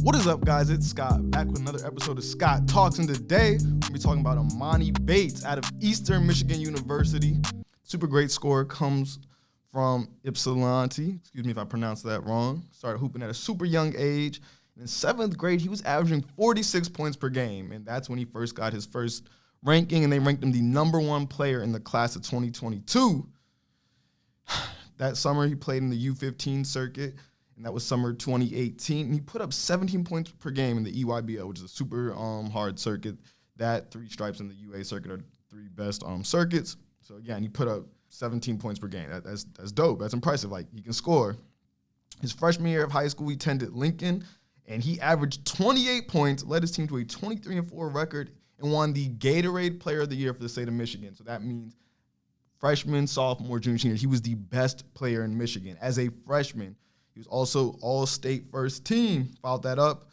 What is up, guys? It's Scott, back with another episode of Scott Talks, and today we'll be talking about Emoni Bates out of Eastern Michigan University. Super great scorer, comes from Ypsilanti. Excuse me if I pronounced that wrong. Started hooping at a super young age. In 7th grade, he was averaging 46 points per game, and that's when he first got his first ranking, and they ranked him the #1 player in the class of 2022. That summer, he played in the U15 circuit, and that was summer 2018. And he put up 17 points per game in the EYBL, which is a super hard circuit. That 3 stripes in the UA circuit are the 3 best circuits. So, again, he put up 17 points per game. That's dope. That's impressive. Like, he can score. His freshman year of high school, he attended Lincoln, and he averaged 28 points, led his team to a 23-4 record, and won the Gatorade Player of the Year for the state of Michigan. So that means freshman, sophomore, junior, senior, he was the best player in Michigan. As a freshman, he was also all-state first team. Followed that up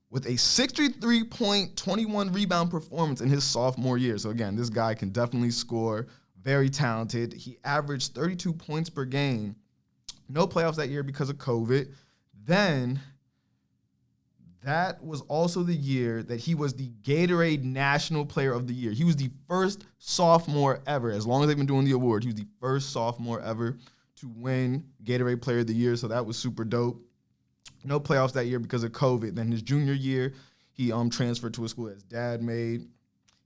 with a 63-point, 21-rebound performance in his sophomore year. So, again, this guy can definitely score. Very talented. He averaged 32 points per game. No playoffs that year because of COVID. Then that was also the year that he was the Gatorade National Player of the Year. He was the first sophomore ever, as long as they've been doing the award, he was the first sophomore ever to win Gatorade Player of the Year, so that was super dope. No playoffs that year because of COVID. Then his junior year, he transferred to a school that his dad made.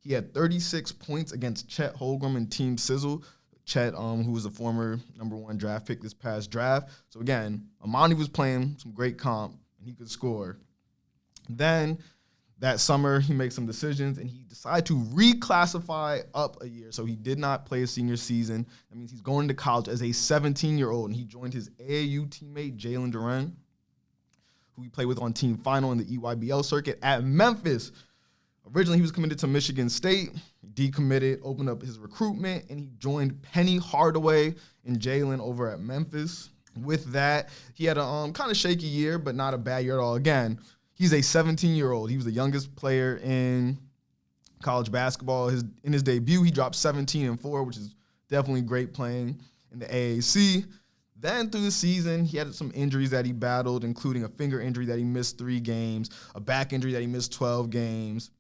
He had 36 points against Chet Holmgren and Team Sizzle. Chet, who was a former #1 draft pick this past draft. So, again, Emoni was playing some great comp, and he could score. Then that summer, he made some decisions, and he decided to reclassify up a year. So he did not play his senior season. That means he's going to college as a 17-year-old, and he joined his AAU teammate, Jalen Duran, who he played with on team final in the EYBL circuit at Memphis. Originally, he was committed to Michigan State. He decommitted, opened up his recruitment, and he joined Penny Hardaway and Jalen over at Memphis. With that, he had a kind of shaky year, but not a bad year at all. Again, he's a 17-year-old. He was the youngest player in college basketball. In his debut, he dropped 17-4, which is definitely great playing in the AAC. Then through the season, he had some injuries that he battled, including a finger injury that he missed 3 games, a back injury that he missed 12 games.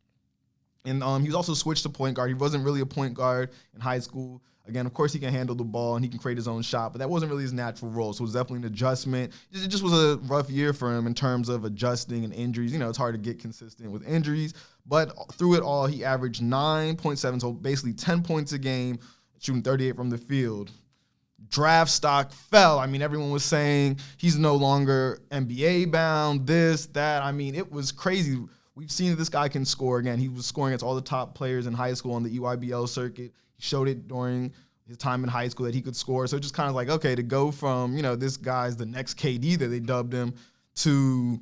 And he was also switched to point guard. He wasn't really a point guard in high school. Again, of course, he can handle the ball and he can create his own shot, but that wasn't really his natural role, so it was definitely an adjustment. It just was a rough year for him in terms of adjusting and injuries. You know, it's hard to get consistent with injuries, but through it all, he averaged 9.7, so basically 10 points a game, shooting 38 from the field. Draft stock fell. I mean, everyone was saying he's no longer NBA bound, this, that. I mean, it was crazy. We've seen that this guy can score. Again, he was scoring against all the top players in high school on the EYBL circuit. He showed it during his time in high school that he could score. So just kind of like, okay, to go from, this guy's the next KD that they dubbed him to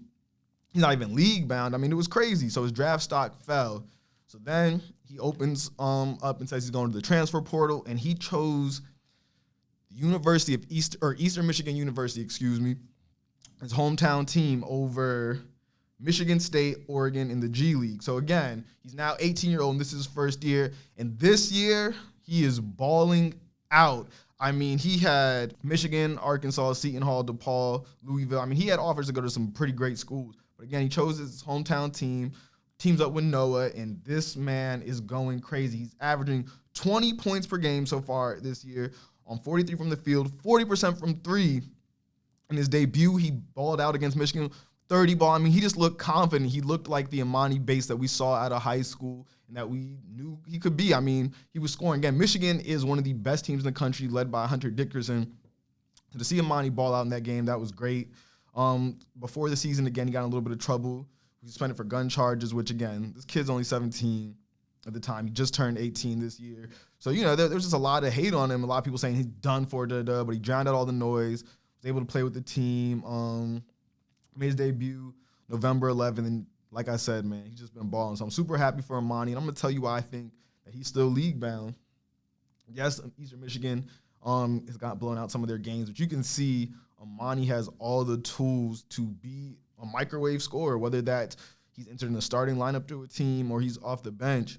he's not even league bound. I mean, it was crazy. So his draft stock fell. So then he opens up and says he's going to the transfer portal, and he chose the University of Eastern Michigan University, his hometown team over Michigan State, Oregon in the G League. So, again, he's now 18-year-old, and this is his first year. And this year, he is balling out. I mean, he had Michigan, Arkansas, Seton Hall, DePaul, Louisville. I mean, he had offers to go to some pretty great schools. But, again, he chose his hometown team, teams up with Ncaa, and this man is going crazy. He's averaging 20 points per game so far this year on 43 from the field, 40% from 3. In his debut, he balled out against Michigan, 30 ball. I mean, he just looked confident. He looked like the Emoni Bates that we saw out of high school and that we knew he could be. I mean, he was scoring. Again, Michigan is one of the best teams in the country, led by Hunter Dickerson. So to see Emoni ball out in that game, that was great. Before the season, again, he got in a little bit of trouble. He was suspended for gun charges, which, again, this kid's only 17 at the time. He just turned 18 this year. So, there's just a lot of hate on him. A lot of people saying he's done for, but he drowned out all the noise, was able to play with the team. Made his debut November 11th, and like I said, man, he's just been balling. So I'm super happy for Emoni, and I'm going to tell you why I think that he's still league-bound. Yes, Eastern Michigan has got blown out some of their games, but you can see Emoni has all the tools to be a microwave scorer, whether that's he's entered in the starting lineup to a team or he's off the bench.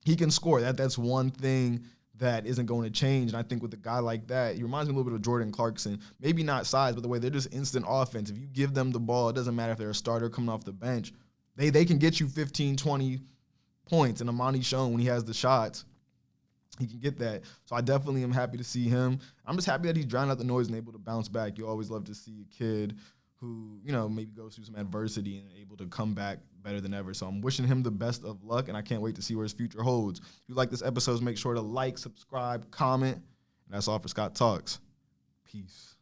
He can score. That's one thing that isn't going to change. And I think with a guy like that, he reminds me a little bit of Jordan Clarkson. Maybe not size, but the way they're just instant offense. If you give them the ball, it doesn't matter if they're a starter coming off the bench. They can get you 15, 20 points. And Emoni's shown when he has the shots, he can get that. So I definitely am happy to see him. I'm just happy that he's drowning out the noise and able to bounce back. You always love to see a kid who, maybe goes through some adversity and able to come back better than ever. So I'm wishing him the best of luck, and I can't wait to see where his future holds. If you like this episode, make sure to like, subscribe, comment. And that's all for Scott Talks. Peace.